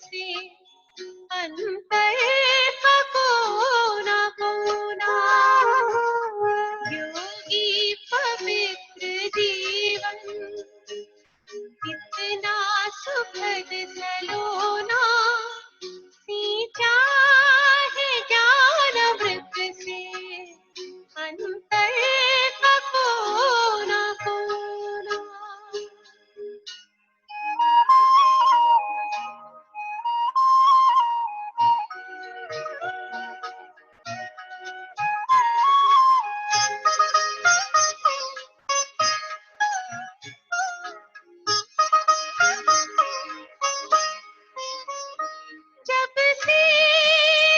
से अंतर का कोना कोना। योगी पवित्र जीवन कितना सुखद सलोना। सींचा है ज्ञानामृत से अंतर का कोना कोना। जब से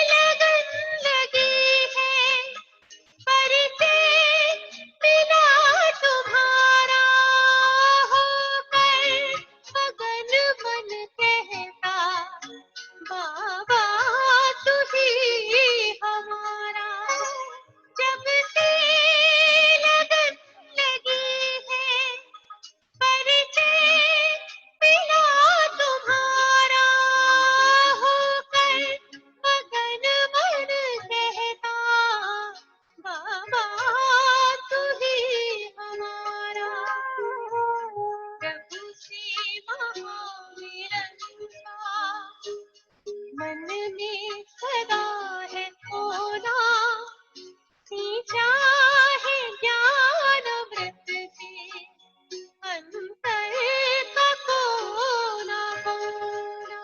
लगन लगी है परिचय मिला तुम्हारा। होकर मगन मन कहता बाबा तू ही हमारा। जब से लगन लगी है परिचय मिला तुम्हारा। होकर मगन मन कहता बाबा तू ही हमारा। प्रभु से महामिलन का मन में सदा है खोना। सींचा है ज्ञानामृत से अंतर का कोना कोना।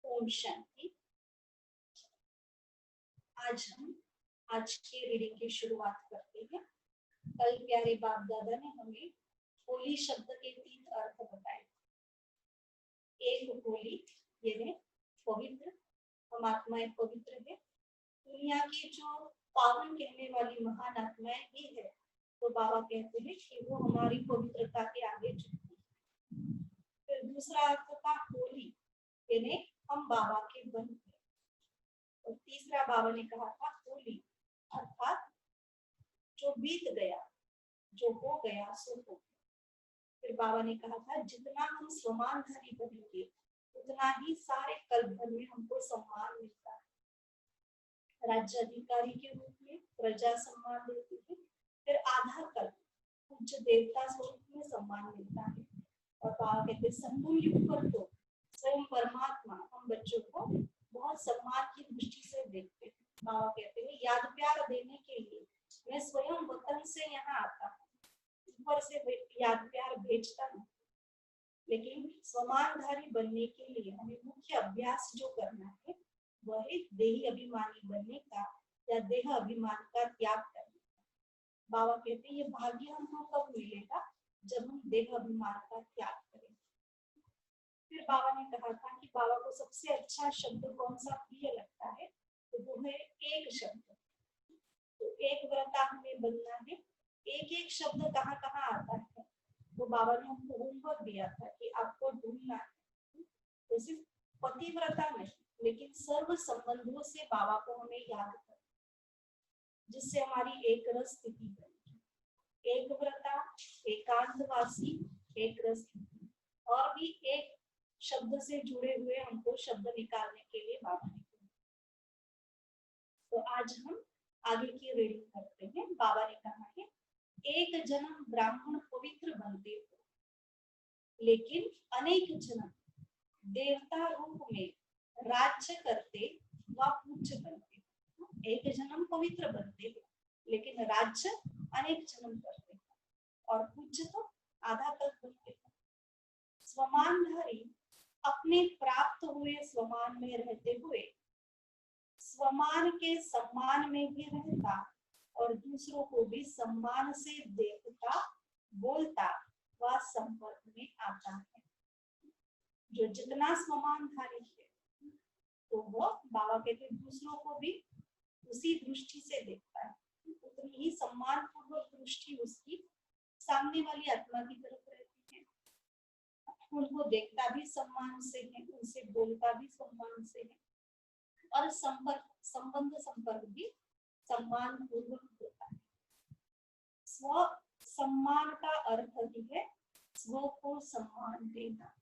ओम शांति। आज की रीडिंग की शुरुआत करते हैं। कल प्यारे बाप दादा ने हमें होली शब्द के 3 अर्थ बताए। एक होली यानी पवित्र, हम आत्माएं पवित्र है। दुनिया की जो पावन कहने वाली महान आत्माएं भी है तो बाबा कहते हैं कि वो हमारी पवित्रता के आगे झुकती है। फिर दूसरा अर्थ था होली यानी हम बाबा के बन। और तीसरा बाबा ने कहा था होली अर्थात जो बीत गया, जो हो गया सो हो गया। फिर बाबा ने कहा था जितना हम स्वमानधारी बनेंगे उतना ही सारे कल्प भर में हमको सम्मान मिलता है। राज्य अधिकारी के रूप में प्रजा सम्मान देती है। फिर आधा कल्प पूज्य देवता स्वरूप में सम्मान मिलता है। और बाबा कहते संगम युग पर तो स्वयं परमात्मा हम बच्चों को बहुत सम्मान की दृष्टि से देखते हैं। बाबा कहते हैं याद प्यार देने के लिए मैं स्वयं वतन से यहाँ आता हूँ, ऊपर से याद प्यार भेजता हूँ। लेकिन स्वमानधारी बनने के लिए हमें मुख्य अभ्यास जो करना है वह है देही अभिमानी बनने का या देह अभिमान का त्याग करने का। बाबा कहते हैं ये भाग्य हमको कब मिलेगा जब हम देह अभिमान का त्याग करेंगे। फिर बाबा ने कहा था कि बाबा को सबसे अच्छा शब्द कौन सा प्रिय लगता है तो वो है एक शब्द। तो एक व्रता हमें बनना है। एक एक शब्द कहाँ कहाँ आता है तो बाबा ने हमको होमवर्क दिया था कि आपको ढूंढना है। तो सिर्फ पतिव्रता नहीं लेकिन सर्व संबंधों से बाबा को हमें याद करना जिससे हमारी एक रस स्थिति बनेगी। एक व्रता, एकांतवासी, एक रस स्थिति और भी एक शब्द से जुड़े हुए हमको शब्द निकालने के लिए बाबा ने कहा। तो आज हम आगे की रीडिंग करते हैं। बाबा ने कहा है एक जन्म ब्राह्मण पवित्र बनते हो लेकिन अनेक जन्म देवता रूप में राज्य करते व पूज्य बनते हो। एक जन्म पवित्र बनते हो लेकिन राज्य अनेक जन्म करते हो और पूज्य तो आधा कल्प बनते हो। स्वमानधारी अपने प्राप्त हुए स्वमान में रहते हुए स्वमान के सम्मान में भी रहता और दूसरों को भी सम्मान से देखता, बोलता व संपर्क में आता है। जो जितना स्वमानधारी है तो वो बाबा कहते दूसरों को भी उसी दृष्टि से देखता है। उतनी ही सम्मान पूर्वक दृष्टि उसकी सामने वाली आत्मा की तरफ रहती है उनको देखता भी सम्मान से है, उनसे बोलता भी सम्मान से है, और संपर्क भी सम्मान पूर्वक होता है। स्व सम्मान का अर्थ ही है स्व को सम्मान देना।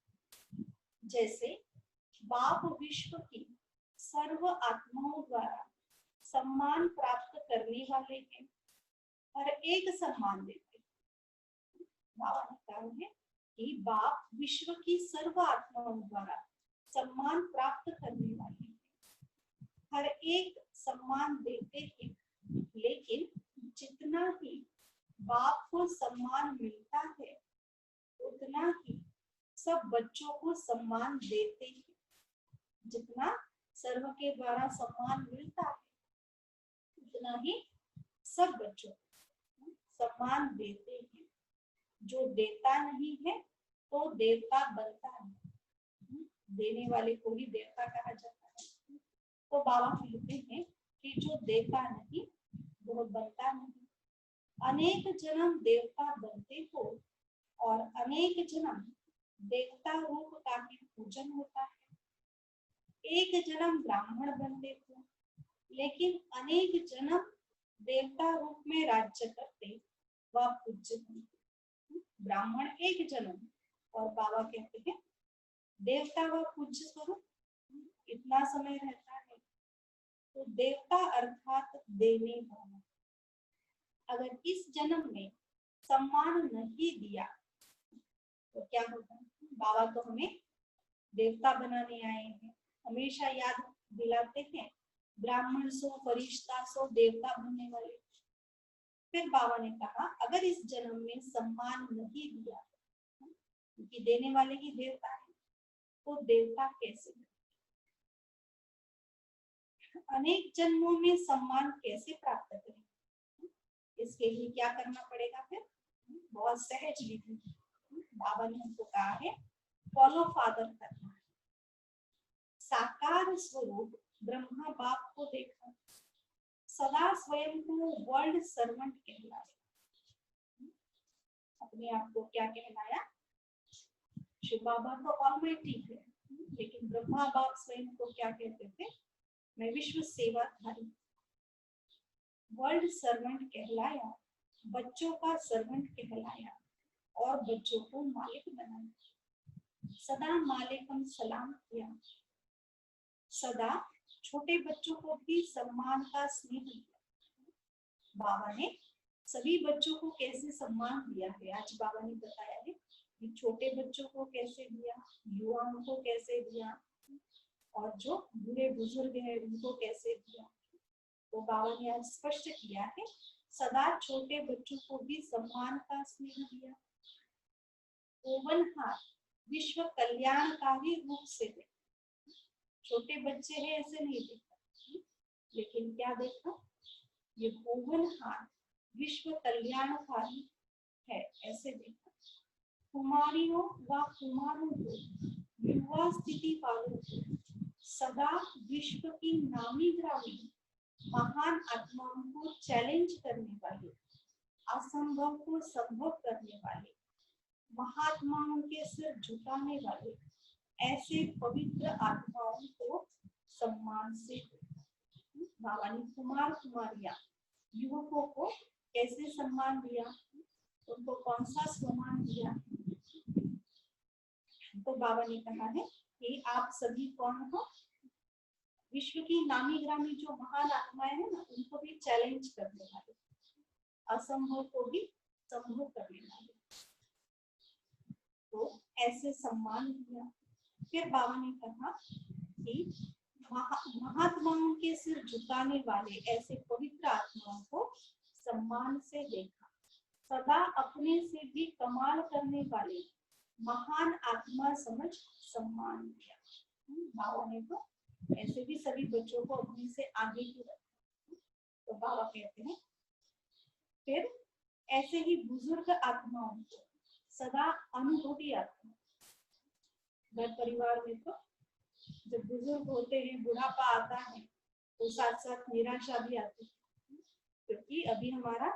जैसे बाप विश्व की सर्व आत्माओं द्वारा सम्मान प्राप्त करने वाले हैं, हर एक सम्मान देते हैं। बाबा ने कहा है कि बाप विश्व की सर्व आत्माओं द्वारा सम्मान प्राप्त करने वाले हैं, हर एक सम्मान देते हैं, लेकिन जितना ही बाप को सम्मान मिलता है उतना ही सब बच्चों को सम्मान देते हैं। जितना सर्व के द्वारा सम्मान मिलता है उतना ही सब बच्चों को सम्मान देते हैं। जो देता नहीं है तो देवता बनता है, देने वाले को ही देवता कहा जाता है। तो बाबा कहते हैं कि जो देता नहीं वो बनता नहीं। अनेक जन्म देवता बनते हो और अनेक जन्म देवता रूप का ही पूजन होता है। एक जन्म ब्राह्मण बनते हो लेकिन अनेक जन्म देवता रूप में राज्य करते व पूज्य होते। ब्राह्मण एक जन्म और बाबा कहते हैं देवता व पूज्य स्वरूप इतना समय रहता है। तो देवता अर्थात देने वाला। अगर इस जन्म में सम्मान नहीं दिया तो क्या होगा? बाबा तो हमें देवता बनाने आए हैं, हमेशा याद दिलाते हैं ब्राह्मण सो फरिश्ता सो देवता बनने वाले। फिर बाबा ने कहा अगर इस जन्म में सम्मान नहीं दिया, क्योंकि देने वाले ही देवता है, तो देवता कैसे? अनेक जन्मों में सम्मान कैसे प्राप्त करें? इसके लिए क्या करना पड़ेगा? फिर बहुत सहज विधि बाबा ने हमको कहा है, फॉलो फादर करना है। साकार स्वरूप ब्रह्मा बाप को देखा, सदा स्वयं को वर्ल्ड सर्वेंट कहलाया। अपने आप को क्या कहलाया? शिव बाबा तो ऑलमाइटी है, लेकिन ब्रह्मा बाप स्वयं को क्या कहते थे? मैं विश्व सेवाधारी, वर्ल्ड सर्वेंट कहलाया, बच्चों का सर्वेंट कहलाया और बच्चों को मालिक बनाया। सदा मालिकम सलाम किया, सदा छोटे बच्चों को भी सम्मान का स्नेह दिया। बाबा ने सभी बच्चों को कैसे सम्मान दिया है आज बाबा ने बताया है कि छोटे बच्चों को कैसे दिया, युवाओं को कैसे दिया और जो बूढ़े बुजुर्ग है उनको कैसे दिया। तो बाबा ने आज स्पष्ट किया है सदा छोटे बच्चों को भी सम्मान का स्नेह दिया। ओवनहार विश्व कल्याणकारी रूप से देखा। छोटे बच्चे हैं ऐसे नहीं देखा, लेकिन क्या देखा? ये ओवनहार विश्व कल्याणकारी है ऐसे देखा। कुमारियों व कुमारों को, युवा स्थिति वालों को सदा विश्व की नामी ग्रामी महान आत्माओं को चैलेंज करने वाले, असंभव को संभव करने वाले, महात्माओं के सिर झुकाने वाले ऐसे पवित्र आत्माओं को सम्मान से। बाबा ने कुमार कुमारियां युवकों को कैसे सम्मान दिया? उनको कौन सा सम्मान दिया? तो बाबा ने कहा है कि आप सभी कौन हो? विश्व की नामी ग्रामी जो महान आत्माएं हैं ना, उनको भी चैलेंज करने वाले, असंभव को भी संभव करने वाले। तो ऐसे सम्मान दिया। फिर बाबा ने कहा कि महात्माओं के सिर झुकाने वाले ऐसे पवित्र आत्माओं को सम्मान से देखा। सदा अपने से भी कमाल करने वाले महान आत्मा समझ सम्मान दिया। बाबा ने तो ऐसे भी सभी बच्चों को अपने से आगे ही रखा। तो बाबा कहते हैं फिर ऐसे ही बुजुर्ग आत्माओं को सदा अनुभवी आत्मा। घर परिवार में तो जब बुजुर्ग होते हैं, बुढ़ापा आता है, तो साथ साथ निराशा भी आती है, क्योंकि अभी हमारा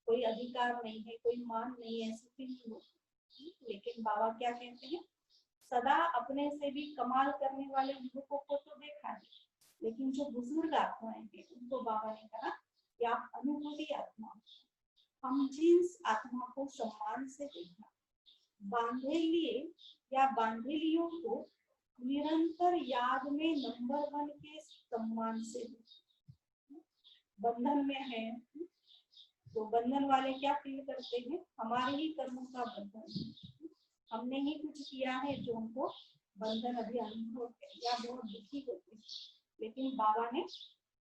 कोई अधिकार नहीं है, कोई मान नहीं है, ऐसी फीलिंग होती है। लेकिन बाबा क्या कहते हैं, सदा अपने से भी कमाल करने वाले युवकों को तो देखा है, लेकिन जो बुजुर्ग आत्माएं हैं उनको बाबा ने कहा कि आप अनुभवी आत्मा, हम जिस आत्मा को सम्मान से देखना, बांधेलिए या बांधेलियों को निरंतर याद में नंबर 1 के सम्मान से देखना। बंधन में है तो बंधन वाले क्या फील करते हैं, हमारे ही कर्मों का बंधन है, हमने ही कुछ किया है जो हमको बंधन अभी अनुभव है, या बहुत दुखी होते हैं। लेकिन बाबा ने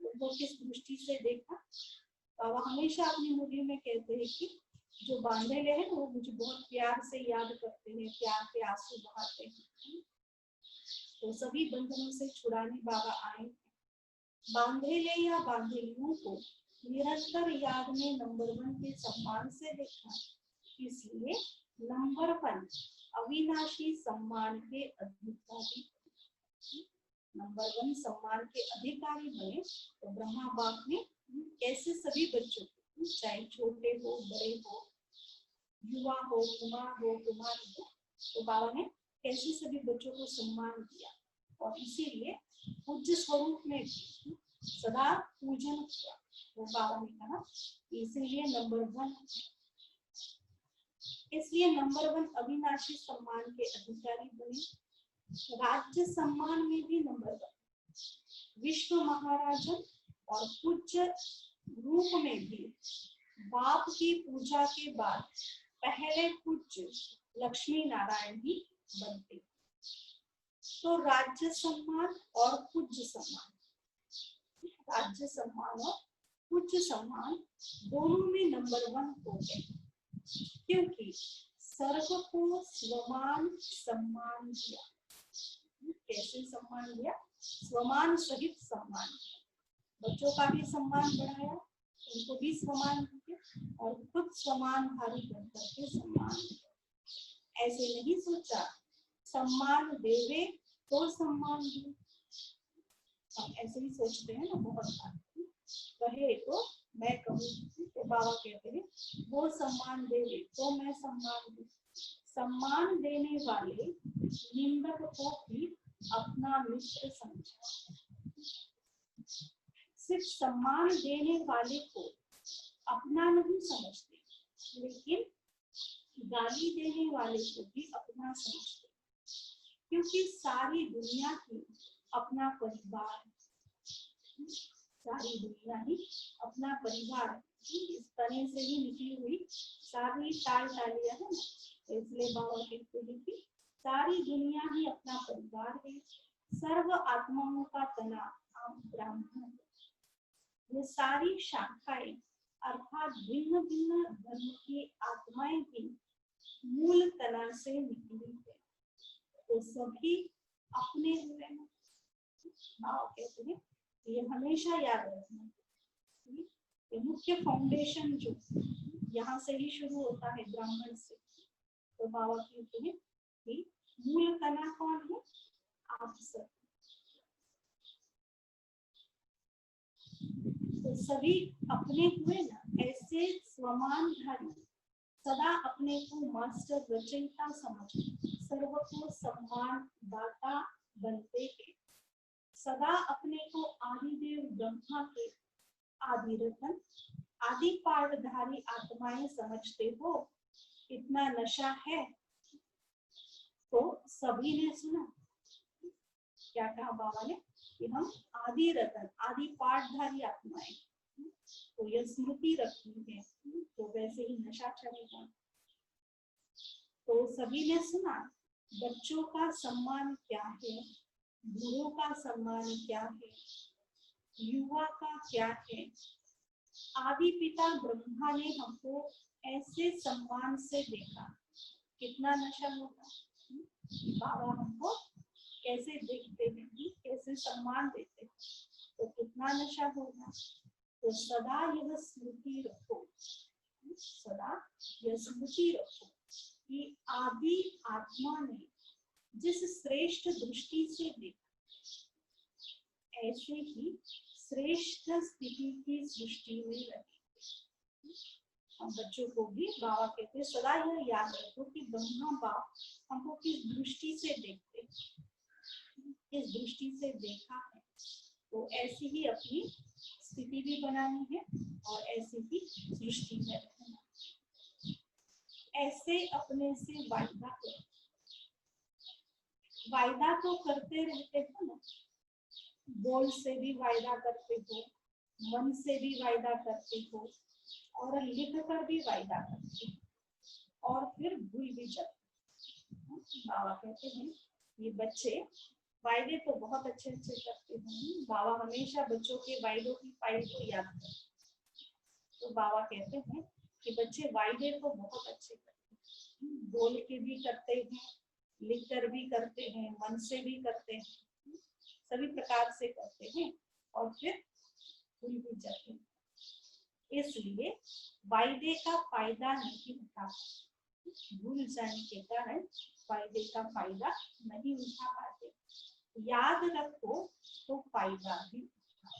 उनको किस दृष्टि से देखा, बाबा हमेशा अपनी मुरली में कहते हैं कि जो बांधेले हैं वो मुझे बहुत प्यार से याद करते हैं, प्यार के आंसू बहाते हैं, तो सभी बंधनों से छुड़ाने बाबा आए। बांधेले या बांधेलियों को निरंतर याद में नंबर 1 के सम्मान से देखा, इसलिए नंबर 1 अविनाशी सम्मान के अधिकारी, नंबर 1 सम्मान के अधिकारी बने। तो ब्रह्मा बाप ने कैसे सभी बच्चों को, चाहे छोटे हो बड़े हो, युवा हो कुमार हो कुमारी हो, तो बाबा ने कैसे सभी बच्चों को सम्मान दिया, और इसीलिए पूज्य स्वरूप में सदा पूजन किया। तो बाबा ने कहा इसलिए नंबर 1, इसलिए नंबर 1 अविनाशी सम्मान के अधिकारी बने। राज्य सम्मान में भी नंबर 1, विश्व महाराजन और पूज्य रूप में भी बाप की पूजा के बाद पहले पूज्य लक्ष्मी नारायण ही बनते। तो राज्य सम्मान और पूज्य सम्मान, राज्य सम्मान और पूज्य सम्मान दोनों में नंबर 1 हो गए, क्योंकि सर्व को स्वमान सम्मान दिया। कैसे सम्मान दिया, स्वमान सहित सम्मान दिया, बच्चों का भी सम्मान बढ़ाया, उनको भी सम्मान दिया, और खुद समान भारी बनकर के सम्मान दिया। ऐसे नहीं सोचा सम्मान देवे तो सम्मान दे, हम ऐसे ही सोचते हैं ना बहुत बार, कहे तो मैं कहूँ, तो बाबा कहते हैं वो सम्मान देवे तो मैं सम्मान दूं। सम्मान देने वाले निंदक को भी अपना मित्र समझा। सिर्फ सम्मान देने वाले को अपना नहीं समझते, लेकिन गाली देने वाले को भी अपना समझते, क्योंकि सारी दुनिया ही अपना परिवार, सारी दुनिया ही अपना परिवार, इस तने से ही निकली हुई सारी टाल टालियां है ना, इसलिए बाबा कहते हैं कि सारी दुनिया ही अपना परिवार है, सर्व आत्माओं का तना आप ब्राह्मण। ये सारी शाखाएं अर्थात भिन्न भिन्न धर्म की आत्माएं भी मूल तना से निकली है, तो सभी अपने हुए। बाबा कहते हैं ये हमेशा याद रखना, ये मुख्य फाउंडेशन जो यहाँ से ही शुरू होता है ब्राह्मण से। तो बाबा कहते हैं कि मूल तना कौन है, आप सब। तो सभी अपने हुए ना, ऐसे स्वमानधारी सदा अपने को मास्टर रचयिता समझ सर्व को सम्मान दाता बनते हैं, सदा अपने को आदिदेव ब्रह्मा के आदि रतन आदि पाठधारी आत्माएं समझते हो। इतना नशा है तो सभी ने सुना क्या कहा बाबा ने कि हम आदि रतन आदि पाठधारी आत्माएं, तो यह स्मृति रखनी है, तो वैसे ही नशा चलेगा। तो सभी ने सुना बच्चों का सम्मान क्या है, बूढ़ों का सम्मान क्या है, युवा का क्या है। आदि पिता ब्रह्मा ने हमको ऐसे सम्मान से देखा, कितना नशा होगा। बाबा हमको कैसे देखते हैं, कैसे सम्मान देते हैं, तो कितना नशा होगा। तो सदा यह स्मृति रखो, सदा यह स्मृति रखो कि आदि आत्मा ने जिस श्रेष्ठ दृष्टि से देखा, ऐसे ही श्रेष्ठ स्थिति की सृष्टि में रहे। हम बच्चों को भी बाबा कहते हैं सदा यह याद रखो कि ब्रह्मा बाप हमको किस दृष्टि से देखते, किस दृष्टि से देखा है, तो ऐसी ही अपनी स्थिति भी बनानी है और ऐसी ही सृष्टि में रहना। ऐसे अपने से वायदा करो, वायदा तो करते रहते हो ना, बोल से भी वायदा करते हो, मन से भी वायदा करते हो और लिख कर भी वायदा करते हो और फिर भूल भी जाते। बाबा कहते हैं ये बच्चे वायदे तो बहुत अच्छे अच्छे करते हैं, बाबा हमेशा बच्चों के वायदों की फाइल को याद करते हैं। तो बाबा कहते हैं कि बच्चे वायदे तो बहुत अच्छे करते हैं, बोल के भी करते हैं, लिख कर भी करते हैं, मन से भी करते हैं, सभी प्रकार से करते हैं और फिर भूल भी जाते हैं। इसलिए वायदे का फायदा नहीं उठा, भूल जाने के कारण वायदे का फायदा नहीं उठा पाते। याद रखो तो फायदा भी उठाओ।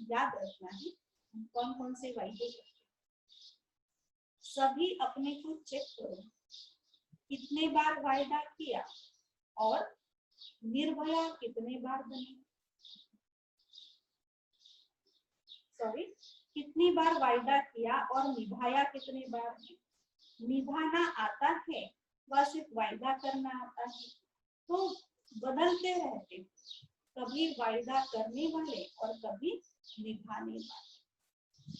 याद रखना है कौन कौन से वायदे करते, सभी अपने को चेक करो कितने बार वायदा किया और निर्भया कितने बार बनी, सॉरी कितनी बार वायदा किया और निभाया कितने बार। निभाना आता है वह सिर्फ वायदा करना आता है, तो बदलते रहते, कभी वायदा करने वाले और कभी निभाने वाले।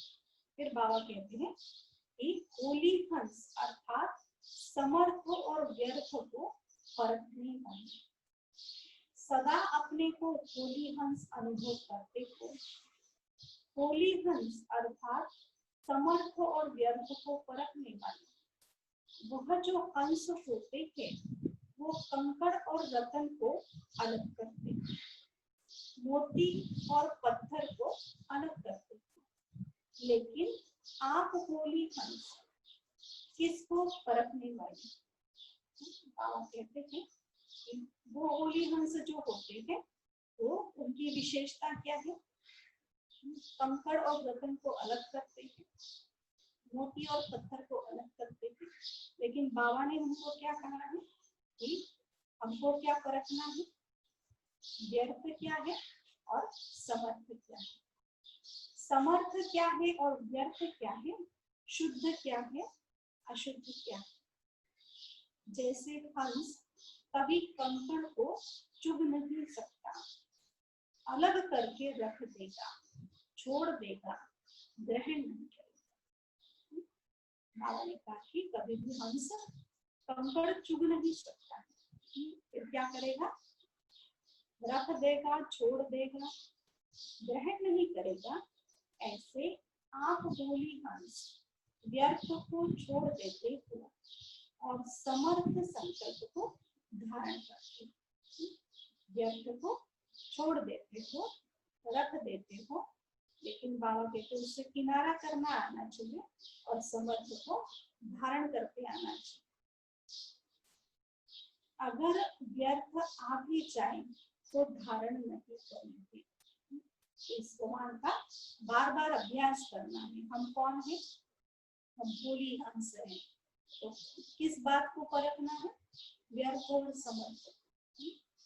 फिर बाबा कहते हैं कि होली हंस अर्थात समर्थ और व्यर्थ को परखने वाले, सदा अपने को होली हंस अनुभव करते हो। होली हंस अर्थात समर्थ और व्यर्थ को परखने वाले, वह जो हंस होते हैं वो कंकड़ और रतन को अलग करते हैं, मोती और पत्थर को अलग करते हैं, लेकिन आप होली हंस किसको परखने वाले। कहते हैं कि वो होली हंस जो होते हैं वो उनकी विशेषता क्या है, कंकड़ और रतन को अलग करते हैं, मोती और पत्थर को अलग करते हैं। लेकिन बाबा ने हमको क्या कहा है कि हमको क्या परखना है, व्यर्थ क्या है और समर्थ क्या है। समर्थ क्या है और व्यर्थ क्या है, शुद्ध क्या है अशुद्ध क्या है। जैसे हंस कभी कंकड़ को चुभ नहीं सकता, अलग करके रख देगा, छोड़ देगा, ग्रहण नहीं करेगा। बाबा ने कहा कि कभी भी हंस कंकड़ चुभ नहीं सकता, फिर क्या करेगा, रख देगा, छोड़ देगा, ग्रहण नहीं करेगा। ऐसे आप होली हंस व्यर्थ को छोड़ देते हो और समर्थ संकल्प को धारण करते हो। व्यर्थ को छोड़ देते हो, रख देते हो, लेकिन बाबा कहते उससे किनारा करना आना चाहिए और समर्थ को धारण करके आना चाहिए। अगर व्यर्थ आ भी जाए तो धारण नहीं करेंगे। इस भगवान का बार बार अभ्यास करना है। हम कौन है, हम होली हंस हैं, तो किस बात को परखना है, व्यर्थ और समर्थ,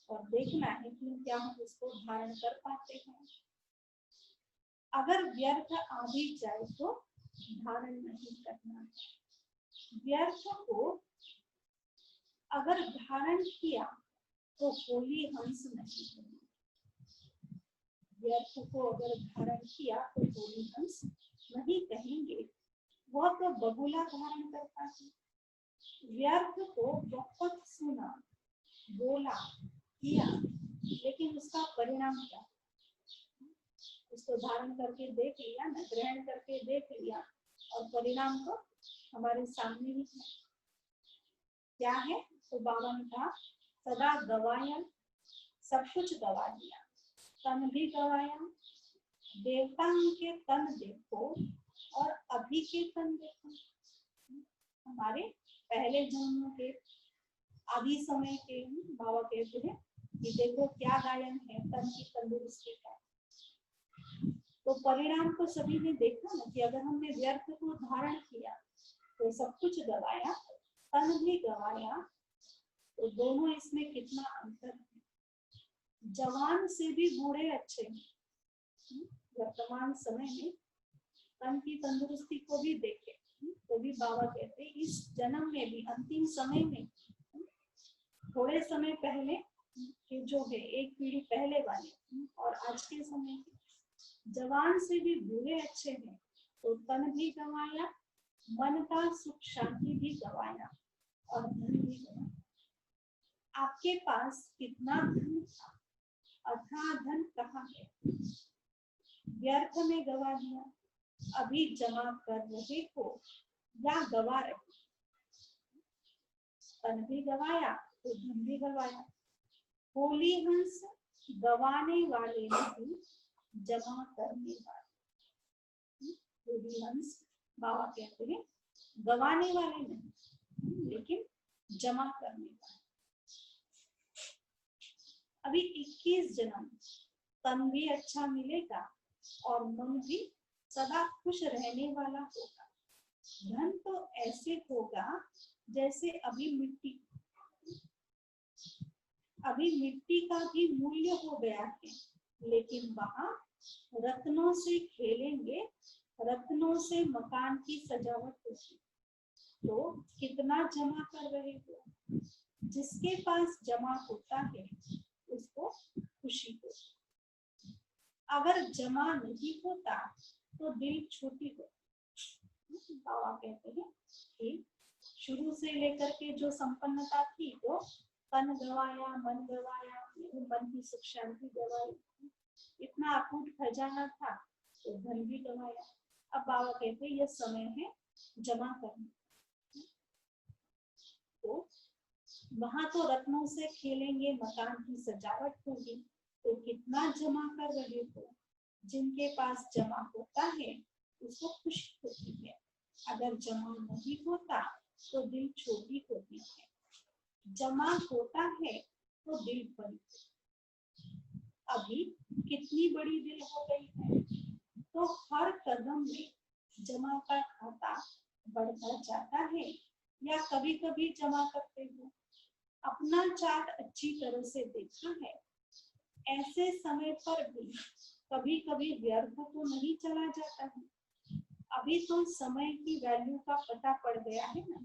और देखना है कि क्या हम इसको धारण कर पाते हैं। अगर व्यर्थ आ भी जाए तो धारण नहीं करना। व्यर्थ को अगर धारण किया तो होली हंस नहीं करना। व्यर्थ को अगर धारण किया तो होली हंस नहीं कहेंगे, वह तो बगुला धारण करता है। व्यर्थ को बहुत सुना, बोला, किया, लेकिन उसका परिणाम क्या, उसको धारण करके देख लिया ना, ग्रहण करके देख लिया और परिणाम तो हमारे सामने ही है। क्या है, तो बाबा ने कहा सदा गवाया, सब कुछ गवा दिया, तन भी गवाया, देवताओं के तन देखो और अभी के तन देखो। हमारे पहले जन्मों के आदि समय के बाबा कहते हैं कि देखो क्या गायन है, तन की तंदुरुस्ती का। तो परिणाम को सभी ने देखा ना कि अगर हमने व्यर्थ को धारण किया तो सब कुछ गवाया, तन भी गवाया। तो दोनों इसमें कितना अंतर है। जवान से भी बूढ़े अच्छे हैं। वर्तमान समय में तन की तंदुरुस्ती को भी देखें तो भी बाबा कहते हैं इस जन्म में भी, अंतिम समय में, थोड़े समय पहले के जो है, एक पीढ़ी पहले वाले और आज के समय के, जवान से भी बूढ़े अच्छे हैं। तो तन भी गवाया, मन का सुख शांति भी गवाया और धन भी गवाया। आपके पास कितना धन था, अथाह धन कहाँ है, व्यर्थ में गवा दिया। अभी जमा कर रहे हो या गवा रहे हो। तन भी गवाया तो धन भी गवाया। होली हंस गवाने वाले नहीं, जमा करने वाले। होली हंस बाबा कहते हैं गवाने वाले नहीं, लेकिन जमा करने वाले। अभी 21 जन्म तन भी अच्छा मिलेगा और मन भी सदा खुश रहने वाला होगा। धन तो ऐसे होगा जैसे अभी मिट्टी का भी मूल्य हो गया है, लेकिन वहां रत्नों से खेलेंगे, रत्नों से मकान की सजावट होगी। तो कितना जमा कर रहे हो। जिसके पास जमा होता है उसको खुशी होती। अगर जमा नहीं होता तो दिल छोटी हो। बाबा कहते हैं कि शुरू से लेकर के जो संपन्नता थी वो तन गवाया, मन गवाया, मन की सुख शांति गवाई, इतना अटूट खजाना था तो धन भी गवाया। अब बाबा कहते हैं यह समय है जमा करने। तो वहां तो रत्नों से खेलेंगे, मकान की सजावट होगी। तो कितना जमा कर रहे हो। जिनके पास जमा होता है उसको खुशी होती है। अगर जमा नहीं होता तो दिल छोटी होती है। जमा होता है तो दिल बड़ी। अभी कितनी बड़ी दिल हो गई है। तो हर कदम में जमा का खाता बढ़ता जाता है या कभी कभी जमा करते हो। अपना चार्ट अच्छी तरह से देखा है। ऐसे समय पर भी कभी कभी व्यर्थ तो नहीं चला जाता है। अभी तो समय की वैल्यू का पता पड़ गया है ना।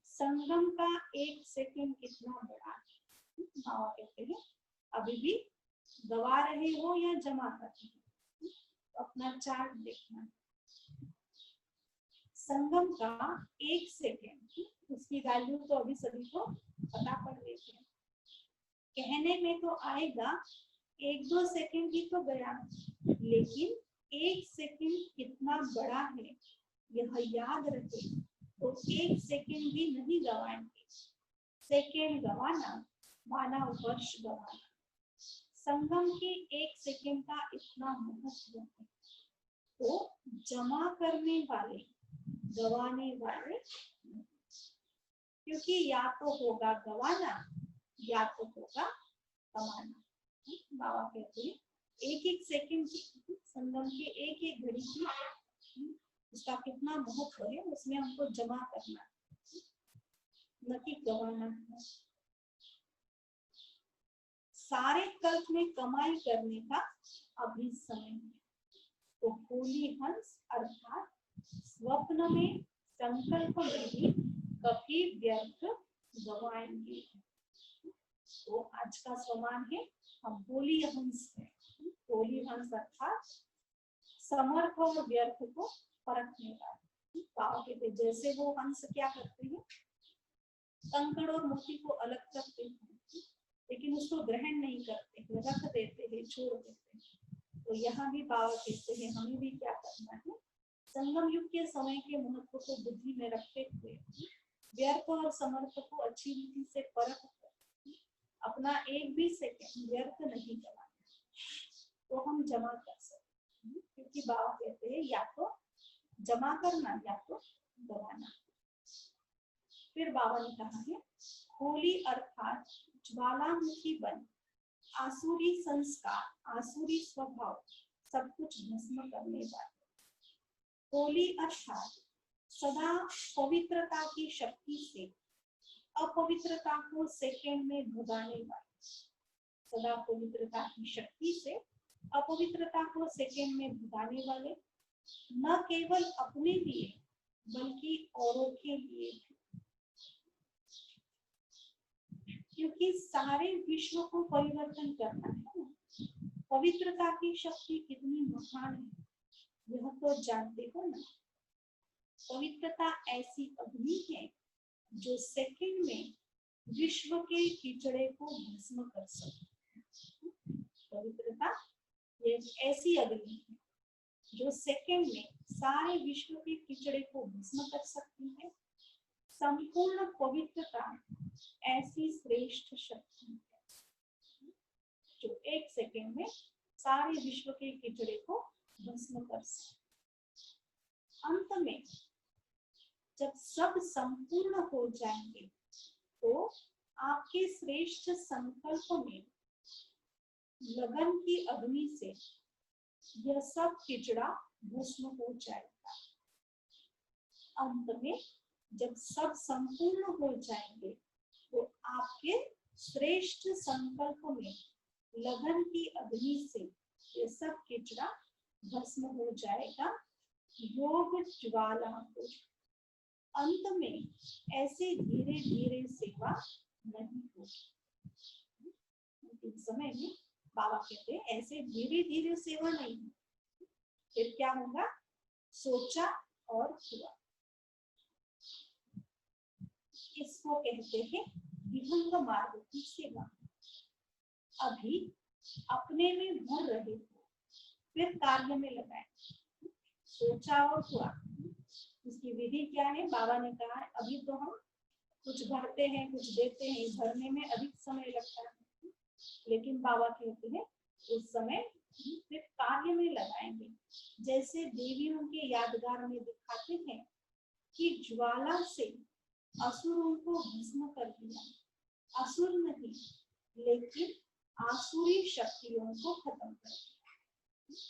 संगम का 1 सेकंड कितना बड़ा है। बाबा कहते हैं अभी भी गवा रहे हो या जमा कर रहे हो, तो अपना चार्ट देखना। संगम का 1 सेकंड, उसकी वैल्यू तो अभी सभी को पता पड़ गई है। कहने में तो आएगा 1-2 सेकंड ही तो गया, लेकिन 1 सेकंड कितना बड़ा है यह याद रखे तो 1 सेकंड भी नहीं गवाएंगे। सेकंड गवाना माना वर्ष गवाना। संगम के 1 सेकंड का इतना महत्व है। तो जमा करने वाले गवाने वाले, क्योंकि या तो होगा गवाना या तो होगा कमाना। बाबा कहते हैं 1-1 सेकंड की, संगम के 1-1 घड़ी की उसका कितना महत्व है, उसमें हमको जमा करना न कि गवाना है। सारे कल्प में कमाई करने का अभी समय है। तो होली हंस अर्थात स्वप्न में संकल्प में भी कभी व्यर्थ गवाएंगे। तो आज का सवाल है हम होली हंस है। होली हंस अर्थात समर्थ और व्यर्थ को परखने वाले। कहते जैसे वो हंस क्या करते हैं, कंकड़ और मोती को अलग करते हैं, लेकिन उसको ग्रहण नहीं करते, रख देते हैं, छोड़ देते हैं। तो यहाँ भी बाबा कहते हैं हमें भी क्या करना है, संगम युग के समय के महत्व को बुद्धि में रखते हुए व्यर्थ और समर्थ को अच्छी रीति से परख कर अपना 1 भी सेकंड व्यर्थ नहीं करना, तो हम जमा कर सकते हैं। क्योंकि बाबा कहते हैं या तो जमा करना या तो गवाना। फिर बाबा ने कहा है होली अर्थात ज्वालामुखी बन, आसुरी संस्कार, आसुरी स्वभाव, सब कुछ भस्म करने वाली। होली अर्थात सदा पवित्रता की शक्ति से अपवित्रता को सेकंड में भगाने वाली। सदा पवित्रता की शक्ति से अपवित्रता को सेकंड में भगाने वाले, न केवल अपने लिए बल्कि औरों के लिए भी, क्योंकि सारे विश्व को परिवर्तन करना है। पवित्रता की शक्ति कितनी महान है यह तो जानते हो ना। पवित्रता ऐसी अग्नि है जो सेकंड में विश्व के कीचड़े को भस्म कर सकती है। पवित्रता एक ऐसी अग्नि है जो सेकंड में सारे विश्व के कीचड़े को भस्म कर सकती है। संपूर्ण पवित्रता ऐसी श्रेष्ठ शक्ति है जो एक सेकंड में सारे विश्व के कीचड़े को भस्म कर सकती है। अंत में जब सब संपूर्ण हो जाएंगे तो आपके श्रेष्ठ संकल्प में लगन की अग्नि से यह सब कीचड़ा भस्म हो जाएगा। अंत में जब सब संपूर्ण हो जाएंगे तो आपके श्रेष्ठ संकल्प में लगन की अग्नि से यह सब कीचड़ा भस्म हो जाएगा। योग ज्वाला को अंत में ऐसे धीरे धीरे सेवा नहीं होगी। इस समय में बाबा कहते हैं ऐसे धीरे धीरे सेवा नहीं होगी। फिर क्या होगा? सोचा और हुआ। इसको कहते हैं विहंग मार्ग की सेवा। अभी अपने में भर रहे हो, फिर कार्य में लगाए। सोचा और हुआ, इसकी विधि क्या है? बाबा ने कहा है अभी तो हम कुछ भरते हैं, कुछ देते हैं, भरने में अधिक समय लगता है, लेकिन बाबा कहते हैं उस समय फिर कार्य में लगाएंगे। जैसे देवी उनके यादगार में दिखाते हैं कि ज्वाला से असुरों को भस्म कर दिया। असुर नहीं लेकिन आसुरी शक्तियों को खत्म कर दिया।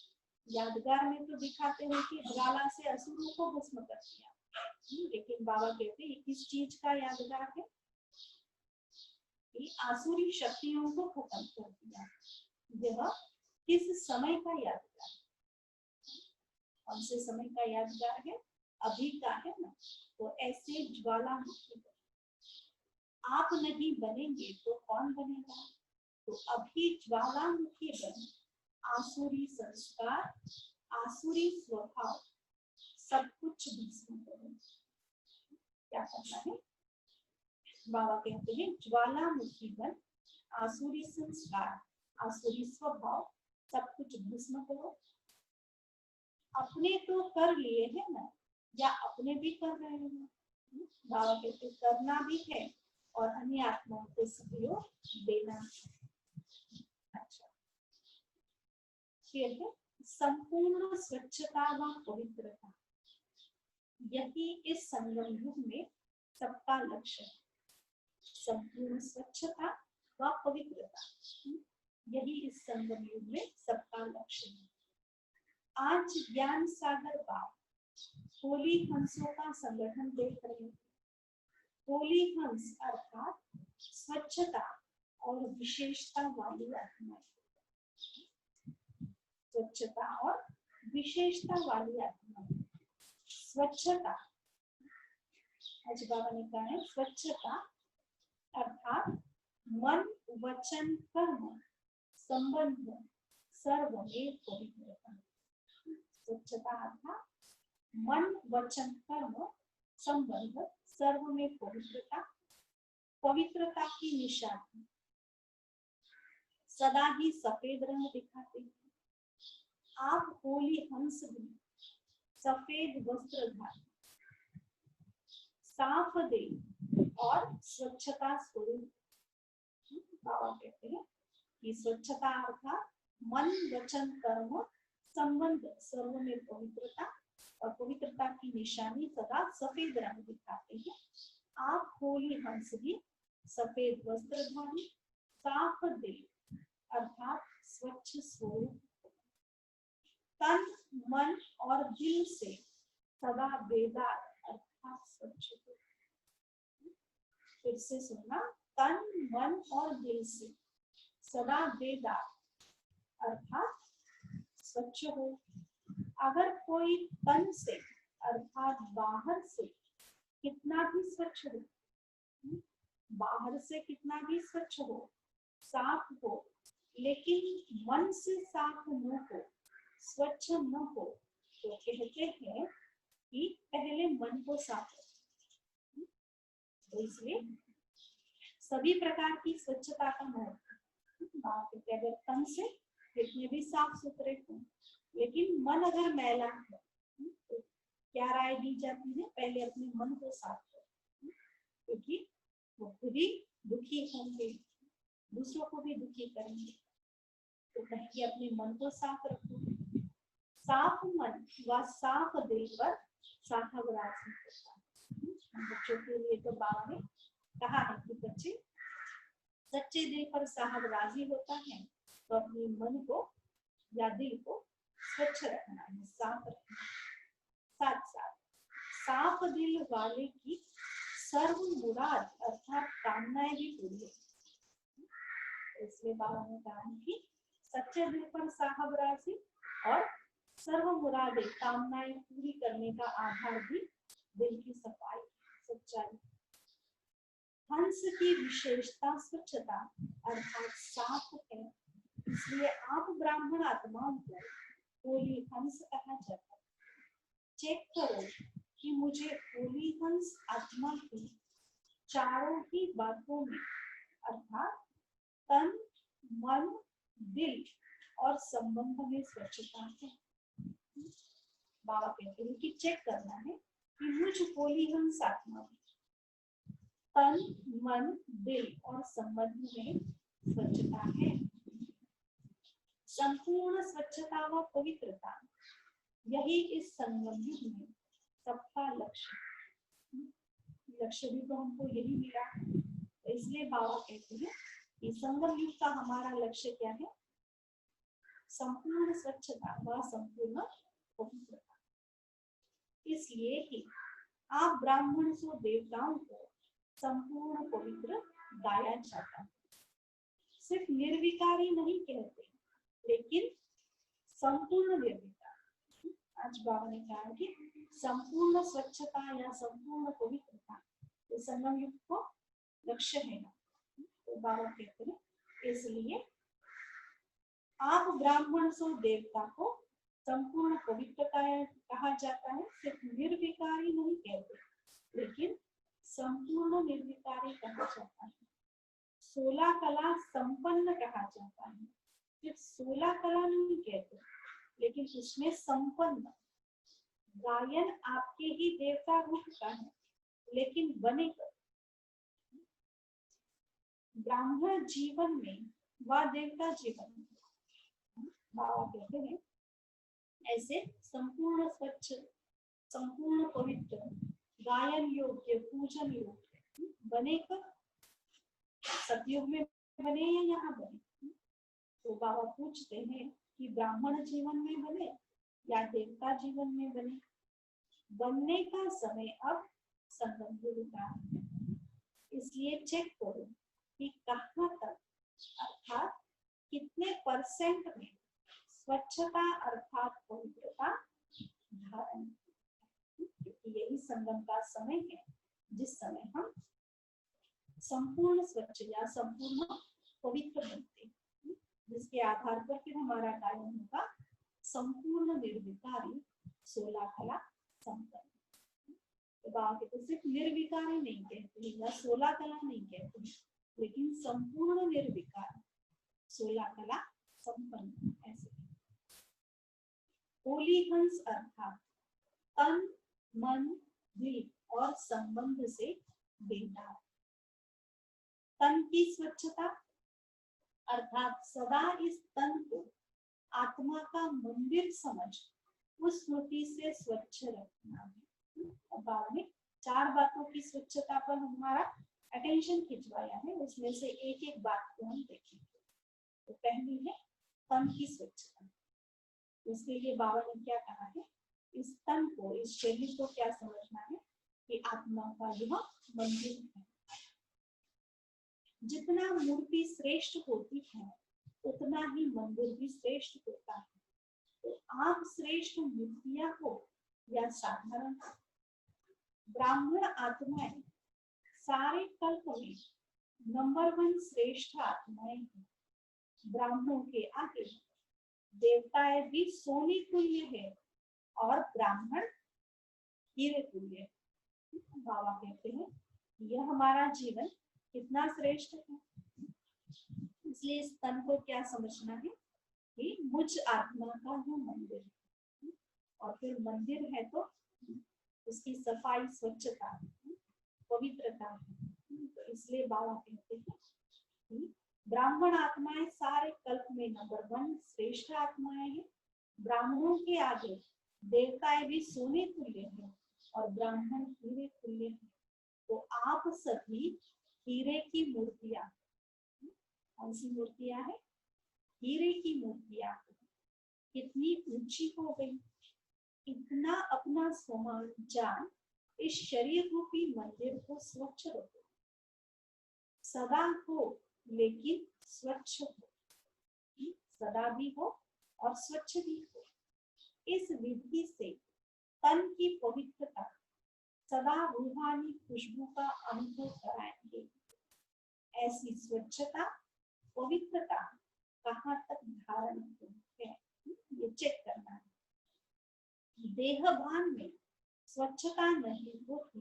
यादगार में तो दिखाते हैं कि ज्वाला से असुरों को भस्म कर दिया, लेकिन बाबा कहते हैं किस चीज का यादगार है? आसुरी शक्तियों को खत्म कर दिया। यह किस समय का यादगार है? कौन से समय का यादगार है? अभी का है ना। तो ऐसे ज्वालामुखी आप नहीं बनेंगे तो कौन बनेगा? तो अभी ज्वालामुखी बन आसुरी संस्कार, आसुरी स्वभाव सब कुछ भस्म करो। क्या करना है? बाबा कहते हैं ज्वालामुखी बन आसुरी संस्कार, आसुरी स्वभाव सब कुछ भस्म करो। अपने तो कर लिए है ना, या अपने भी कर रहे हैं? बाबा कहते करना भी है और अन्य आत्माओं को सहयोग देना है। अच्छा, फिर है संपूर्ण स्वच्छता व पवित्रता। यही इस संगम युग में सबका लक्ष्य है। संपूर्ण स्वच्छता व पवित्रता यही इस संगम युग में सबका लक्ष्य है। आज ज्ञान सागर बाबा होली हंसों का संगठन देख रहे हैं। होली हंस अर्थात स्वच्छता और विशेषता वाली आत्मा। स्वच्छता और विशेषता वाली आत्मा। स्वच्छता, आज बाबा ने कहा है स्वच्छता अर्थात मन वचन कर्म संबंध सर्व में पवित्रता। स्वच्छता अर्थात मन वचन कर्म संबंध सर्व में पवित्रता। पवित्रता की निशानी सदा ही सफेद रंग दिखाते हैं। आप होली हंस भी सफेद वस्त्र धारण, साफ देह और स्वच्छता स्वरूप। बाबा कहते हैं कि स्वच्छता अर्थात मन वचन कर्म संबंध सर्व में पवित्रता, और पवित्रता की निशानी सदा सफेद रंग दिखाते हैं। आप होली हंस भी सफेद वस्त्रधारी, साफ देह अर्थात स्वच्छ स्वरूप। तन मन और दिल से सदा बेदार अर्थात स्वच्छ हो। फिर से सुनना, तन मन और दिल से सदा बेदार अर्थात स्वच्छ हो। अगर कोई तन से अर्थात बाहर से कितना भी स्वच्छ हो, बाहर से कितना भी स्वच्छ हो, साफ हो, लेकिन मन से साफ न हो, स्वच्छ न हो, तो कहते हैं कि पहले मन को साफ करो। तो इसलिए सभी प्रकार की स्वच्छता का महत्व। अगर तन से कितने भी साफ सुथरे हो, लेकिन मन अगर मैला है, तो क्या राय दी जाती है, पहले अपने मन को साफ करो, क्योंकि वो खुद ही दुखी होंगे, दूसरों को भी दुखी करेंगे। तो पहले अपने मन को साफ रखो। साफ मन व साफ दिल पर साहब राज होता है। बच्चों के लिए तो बाबा ने कहा है कि बच्चे सच्चे दिल पर साहब राजी होता है, तो अपने मन को या दिल को स्वच्छ रखना है, साफ रखना है। साथ साथ साफ दिल वाले की सर्व मुराद अर्थात कामनाएं भी पूरी होती। इसलिए बाबा ने कहा कि सच्चे दिल पर साहब राजी और सर्व मुरादें कामनाएं पूरी करने का आधार भी दिल की सफाई, सच्चाई। हंस की विशेषता स्वच्छता अर्थात साफ है, इसलिए आप ब्राह्मण आत्माओं को होली हंस कहा जाता है। चेक करो कि मुझे होली हंस आत्मा की चारों ही बातों में अर्थात तन मन दिल और संबंध में स्वच्छता है। बाबा कहते हैं कि चेक करना है कि मुझ होली हंस आत्मा में तन मन दिल और संबंध में स्वच्छता है। संपूर्ण स्वच्छता व पवित्रता, यही इस संगम युग में सबका लक्ष्य भी तो हमको यही मिला। इसलिए बाबा कहते हैं कि संगम युग का हमारा लक्ष्य क्या है, संपूर्ण स्वच्छता व संपूर्ण पवित्रता। इसलिए कि आप ब्राह्मण सो देवताओं को संपूर्ण पवित्र गाया जाता है। सिर्फ निर्विकारी नहीं कहते, लेकिन संपूर्ण निर्विकार। आज बाबा ने कहा कि संपूर्ण स्वच्छता या संपूर्ण पवित्रता ये संगम युग को लक्ष्य है। तो बाबा कहते हैं इसलिए आप ब्राह्मण सो देवता को संपूर्ण पवित्रता कहा जाता है। सिर्फ निर्विकारी नहीं कहते, लेकिन संपूर्ण निर्विकारी कहा जाता है। 16 कला संपन्न कहा जाता है। सिर्फ 16 कला नहीं कहते, लेकिन उसमें संपन्न। गायन आपके ही देवता रूप का है, लेकिन बनेकर ब्राह्मण जीवन में व देवता जीवन में बाबा कहते हैं ऐसे संपूर्ण स्वच्छ, संपूर्ण पवित्र, गायन योग्य, पूजन योग्य बनेकर सतयुग में बने या यहाँ बने। तो बाबा पूछते हैं कि ब्राह्मण जीवन में बने या देवता जीवन में बने। बनने का समय अब संगम युग का है, इसलिए चेक करो कि कहाँ तक अर्थात कितने परसेंट में स्वच्छता अर्थात पवित्रता धारण, क्योंकि यही संगम का समय है जिस समय हम संपूर्ण स्वच्छ या संपूर्ण पवित्र बनते हैं, जिसके आधार पर फिर हमारा गायन होगा संपूर्ण निर्विकारी 16 कला संपन्न। तो बाबा तो सिर्फ निर्विकारी नहीं कहते या 16 कला नहीं कहते, लेकिन संपूर्ण निर्विकार 16 कला संपन्न ऐसे। होली हंस अर्थात तन मन दिल और संबंध से बेदार। तन की स्वच्छता अर्थात सदा इस तन को आत्मा का मंदिर समझ उस स्मृति से स्वच्छ रखना है। अब बाद में 4 बातों की स्वच्छता पर हमारा अटेंशन खिंचवाया है, उसमें से एक एक बात को हम देखेंगे। तो पहली है तन की स्वच्छता। इसके लिए बाबा ने क्या कहा है, इस तन को, इस शरीर को क्या समझना है कि आत्मा का यह मंदिर है। जितना मूर्ति श्रेष्ठ होती है उतना ही मंदिर भी श्रेष्ठ होता है। तो आप श्रेष्ठ मूर्तियां हो या साधारण ब्राह्मण आत्माएं सारे कल्प में नंबर 1 श्रेष्ठ आत्माएं हैं। ब्राह्मणों के आगे देवताएं भी सोने तुल्य है और ब्राह्मण हीरे तुल्य है। बाबा कहते हैं यह हमारा जीवन कितना श्रेष्ठ है। इसलिए इस तन को क्या समझना है कि मुझ आत्मा का वो मंदिर है। और फिर मंदिर है तो उसकी सफाई, स्वच्छता, पवित्रता है। तो इसलिए बाबा कहते हैं कि ब्राह्मण आत्माएं सारे कल्प में नंबर 1 श्रेष्ठ आत्माएं हैं। ब्राह्मणों के आगे देवताएं भी सोने तुल्य हैं और ब्राह्मण हीरे तुल्य हैं। तो आप सभी हीरे की मूर्तियां, कौन सी मूर्तियां है? हीरे की मूर्तियां। कितनी ऊंची हो गई। इतना अपना स्वमान जान इस शरीर रूपी मंदिर को स्वच्छ रखो। सदा हो लेकिन स्वच्छ हो, सदा भी हो और स्वच्छ भी हो। इस विधि से तन की पवित्रता सदा रूहानी खुशबू का अनुभव कराएंगे। ऐसी स्वच्छता, पवित्रता कहाँ तक धारण है, ये चेक करना है। देहभान में स्वच्छता नहीं होती,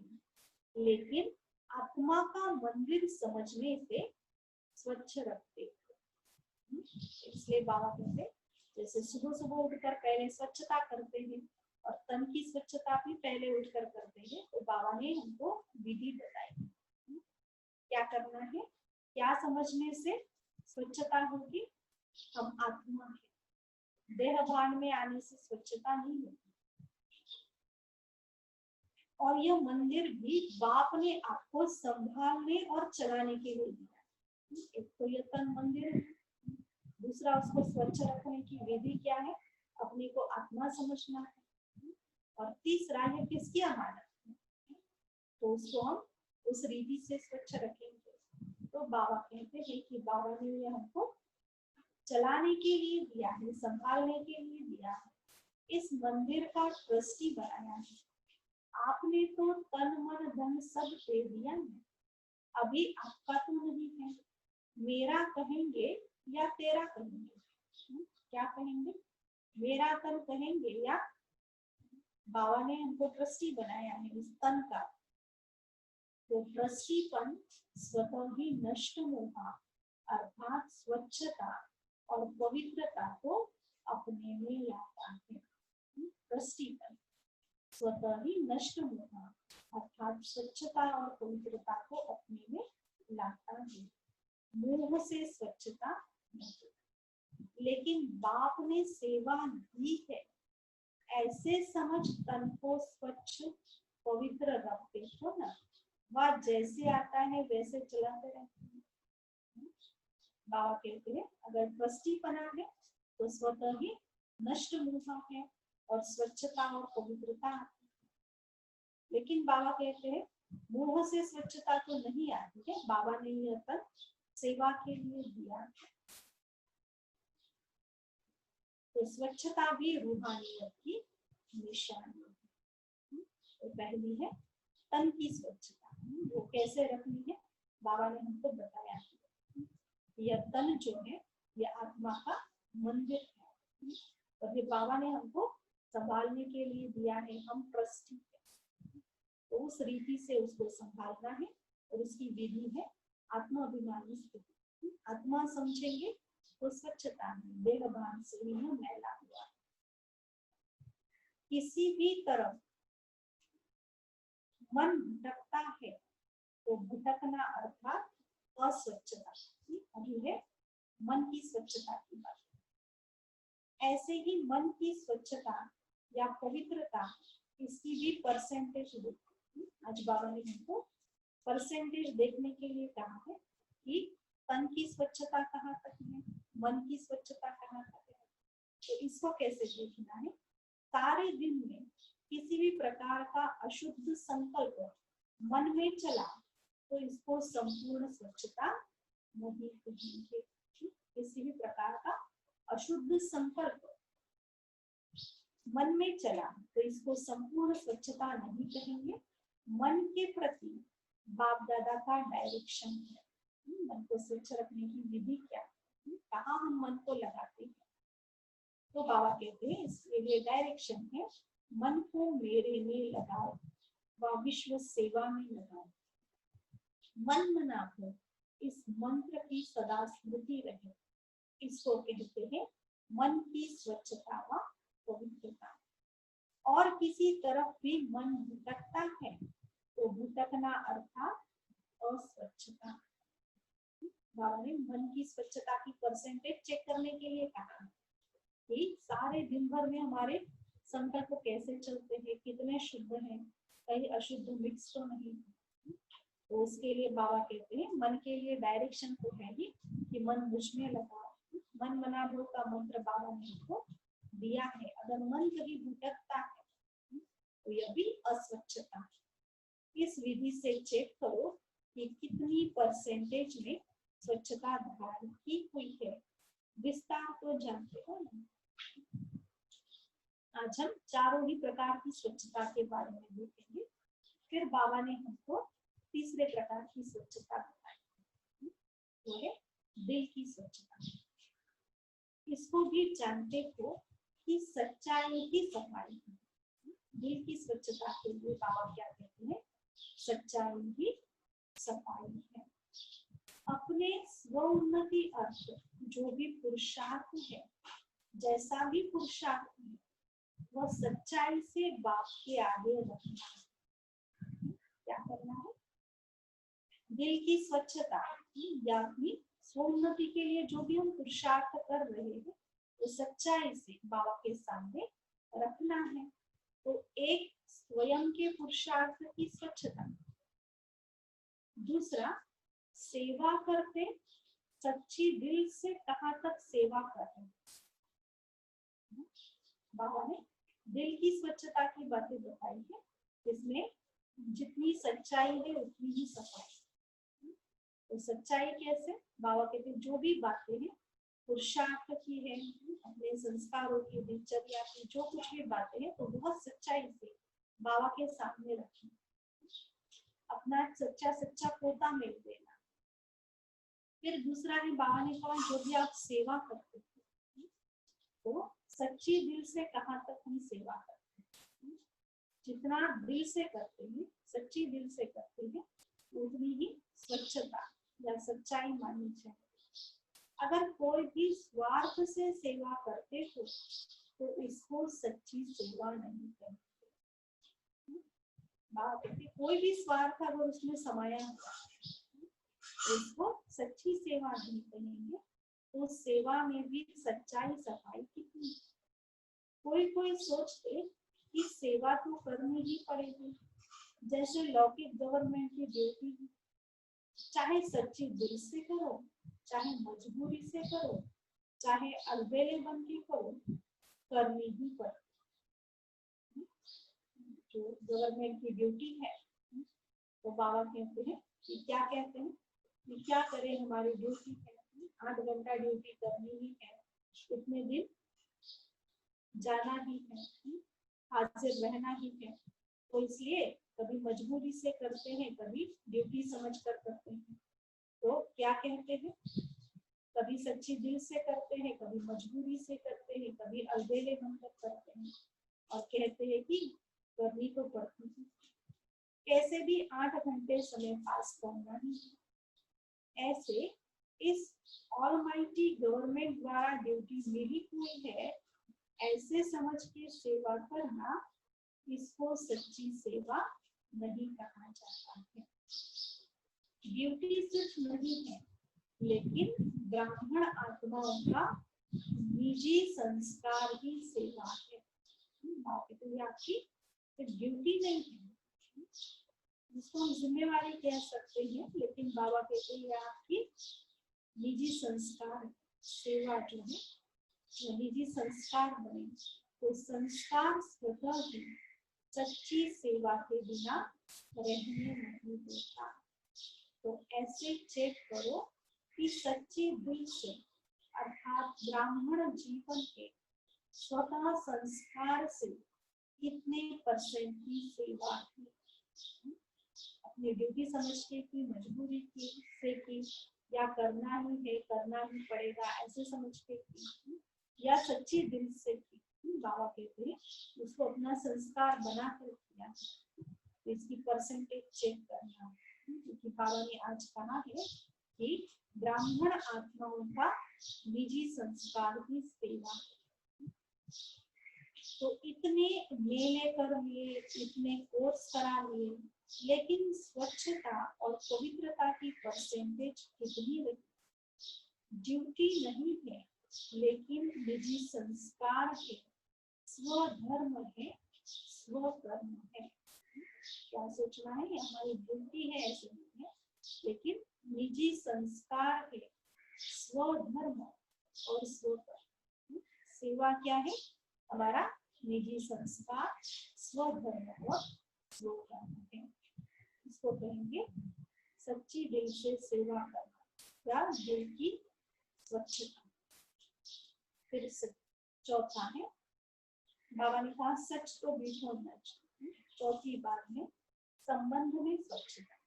लेकिन आत्मा का मंदिर समझने से स्वच्छ रखते। इसलिए बाबा कहते जैसे सुबह सुबह उठकर पहले स्वच्छता करते हैं और तन की स्वच्छता भी पहले उठकर करते हैं। तो बाबा ने हमको विधि बताई क्या करना है, क्या समझने से स्वच्छता होगी। हम आत्मा है, देहभान में आने से स्वच्छता नहीं होती। और यह मंदिर भी बाप ने आपको संभालने और चलाने के लिए दिया। एक तो यह तन मंदिर है, दूसरा उसको स्वच्छ रखने की विधि क्या है, अपने को आत्मा समझना है, और तीसरा यह किसकी अमानत है, तो उसको हम उस रीति से स्वच्छ रखेंगे। तो बाबा कहते हैं कि बाबा ने यह हमको चलाने के लिए दिया है, संभालने के लिए दिया है, इस मंदिर का ट्रस्टी बनाया है। आपने तो तन मन धन सब दे दिया है, अभी आपका तो नहीं है। मेरा कहेंगे या तेरा कहेंगे, क्या कहेंगे? मेरा तन कहेंगे या बाबा ने हमको ट्रस्टी बनाया है इस तन का। तो ट्रस्टीपन स्वतः ही नष्ट होगा, अर्थात स्वच्छता और पवित्रता को अपने में लाता है। ट्रस्टीपन स्वतः ही नष्ट होगा, अर्थात स्वच्छता और पवित्रता को अपने में लाता है। मोह से स्वच्छता नहीं, लेकिन बाप ने सेवा दी है, ऐसे समझ तन को स्वच्छ पवित्र रखते हो ना। वह जैसे आता है वैसे चलाते रहते हैं। बाबा कहते हैं अगर ट्रस्टी बना है तो स्वतः ही नष्ट होता है और स्वच्छता और पवित्रता आती है। लेकिन बाबा कहते हैं मोह से स्वच्छता तो नहीं आती है, बाबा ने यह तन सेवा के लिए दिया। तो स्वच्छता भी रूहानियत की निशानी है। तो पहली है तन की स्वच्छता, वो कैसे रखनी है बाबा ने हमको बताया। यह तन जो है यह आत्मा का मंदिर है और ये बाबा ने हमको संभालने के लिए दिया है। हम ट्रस्टी है, तो उस रीति से उसको संभालना है और उसकी विधि है आत्माभिमानी स्थिति। आत्मा समझेंगे तो स्वच्छता है, देहभान से ही मैला हुआ। किसी भी तरफ मन भटकता है तो भटकना अर्थात अस्वच्छता। अभी है मन की स्वच्छता की बात। ऐसे ही मन की स्वच्छता या पवित्रता, इसकी भी परसेंटेज देखो। आज बाबा ने हमको परसेंटेज देखने के लिए कहा है कि तन की स्वच्छता कहाँ तक है, मन की स्वच्छता कहाँ तक है। तो इसको कैसे देखना है? सारे दिन में किसी भी प्रकार का अशुद्ध संकल्प मन में चला तो इसको संपूर्ण स्वच्छता नहीं कहेंगे। किसी भी प्रकार का अशुद्ध संकल्प मन में चला तो इसको संपूर्ण स्वच्छता नहीं कहेंगे। मन के प्रति बाप दादा का डायरेक्शन है। मन को स्वच्छ रखने की विधि क्या है, कहाँ हम मन को लगाते हैं? तो बाबा कहते हैं इसके लिए डायरेक्शन है, मन को मेरे में लगाओ व विश्व सेवा में लगाओ। मन मना हो इस मंत्र की सदा स्मृति रहे, इसको कहते हैं मन की स्वच्छता व पवित्रता। और किसी तरफ भी मन भटकता है तो भटकना अर्थात अस्वच्छता। बाबा ने मन की स्वच्छता की परसेंटेज चेक करने के लिए कहा कि सारे दिन भर में हमारे संकल्प कैसे चलते हैं, कितने शुद्ध हैं, कहीं अशुद्ध मिक्स तो नहीं। तो उसके लिए बाबा कहते हैं मन के लिए डायरेक्शन तो है ही कि मन मुझ में लगाओ। मन मना दो का मंत्र बाबा ने इसको दिया है। अगर मन कहीं भटकता है तो यह भी अस्वच्छता है। इस विधि से चेक करो कि कितनी परसेंटेज में स्वच्छता धारण की हुई है। विस्तार तो जानते हो ना। आज हम चारों ही प्रकार की स्वच्छता के बारे में देखेंगे। फिर बाबा ने हमको तीसरे प्रकार की स्वच्छता बताई, वो है दिल की स्वच्छता। इसको भी जानते हो कि सच्चाई की सफाई। दिल की स्वच्छता के लिए बाबा क्या कहते हैं? सच्चाई ही सफाई है। अपने स्वोन्नति अर्थ जो भी पुरुषार्थ है, जैसा भी पुरुषार्थ है, वह सच्चाई से बाप के आगे रखना है। क्या करना है? दिल की स्वच्छता या अपनी स्वोन्नति के लिए जो भी हम पुरुषार्थ कर रहे हैं वो सच्चाई से बाबा के सामने रखना है। तो एक स्वयं के पुरुषार्थ की स्वच्छता, दूसरा सेवा करते सच्ची दिल से कहाँ तक सेवा कर रहे हैं। बाबा ने दिल की स्वच्छता की बातें बताई है, इसमें जितनी सच्चाई है उतनी ही सफाई। तो सच्चाई कैसे? बाबा कहते हैं जो भी बातें हैं पुरुषार्थ की है, अपने संस्कारों की, दिनचर्या की, जो कुछ भी बातें हैं तो बहुत सच्चाई से बाबा के सामने रखें। अपना सच्चा पोता मिल देना। फिर दूसरा है बाबा ने कहा जो भी आप सेवा करते हैं तो सच्ची दिल से कहाँ तक हम सेवा करते हैं। जितना दिल से करते हैं, सच्ची दिल से करते हैं, उतनी ही स्वच्छता या सच्चाई मानी चाहिए। अगर कोई भी स्वार्थ से सेवा करते हो तो इसको सच्ची सेवा नहीं कहते। कोई भी स्वार्थ अगर उसमें समाया तो इसको सच्ची सेवा नहीं कहेंगे। तो सेवा में भी सच्चाई सफाई कितनी। कोई सोचते कि सेवा तो करनी ही पड़ेगी, जैसे लौकिक गवर्नमेंट की ड्यूटी है, चाहे सच्ची दिल से करो, चाहे मजबूरी से करो, चाहे अलबेले बन के करो, करनी ही पड़ेगी। जो गवर्नमेंट की ड्यूटी है तो बाबा कहते हैं कि क्या कहते हैं कि क्या करें, हमारी ड्यूटी है, 8 घंटा ड्यूटी करनी ही है, इतने दिन जाना ही है, हाजिर रहना ही है। तो इसलिए कभी मजबूरी से करते हैं, कभी ड्यूटी समझ कर करते हैं। तो क्या कहते हैं, कभी सच्ची दिल से करते हैं, कभी मजबूरी से करते हैं, कभी अलबेले बनकर करते हैं और कहते हैं कि करनी तो पड़ती है। कैसे भी 8 घंटे समय पास करना ही है। ऐसे इस ऑलमाइटी गवर्नमेंट द्वारा ड्यूटी मिली हुई है, ऐसे समझ के सेवा करना, इसको सच्ची सेवा नहीं कहा जाता है। ड्यूटी सिर्फ नहीं है, लेकिन ब्राह्मण आत्माओं का निजी संस्कार ही सेवा है। तो ये आपकी ड्यूटी नहीं है, जिसको हम जिम्मेवारी कह सकते हैं, लेकिन बाबा कहते हैं आपकी निजी संस्कार सेवा जो है निजी संस्कार बने, तो संस्कार स्वतः ही सच्ची सेवा के बिना रहने नहीं देता। तो ऐसे चेक करो कि सच्चे दिल से अर्थात ब्राह्मण जीवन के स्वतः संस्कार से कितने परसेंट की सेवा की, अपनी ड्यूटी समझ के की, मजबूरी की से की, या करना ही है करना ही पड़ेगा ऐसे समझ के की, या सच्ची दिल से की। बाबा कहते हैं उसको अपना संस्कार बना कर किया, तो इसकी परसेंटेज चेक करना। क्योंकि बाबा ने आज कहा है कि ब्राह्मण आत्माओं का निजी संस्कार की सेवा। तो इतने मेले कर लिए, इतने कोर्स करा लिए, लेकिन स्वच्छता और पवित्रता की परसेंटेज कितनी रही? ड्यूटी नहीं है लेकिन निजी संस्कार है, स्वधर्म है, स्वकर्म है। क्या सोचना है? हमारी ड्यूटी है ऐसे नहीं है, लेकिन निजी संस्कार है, स्वधर्म और स्वकर्म। सेवा क्या है? हमारा निजी संस्कार, स्वधर्म और स्वकर्म है। इसको कहेंगे सच्ची दिल से सेवा करना या दिल की स्वच्छता। फिर चौथा है, बाबा ने कहा सच तो मीठा होना चाहिए। चौथी बात है संबंध में स्वच्छता।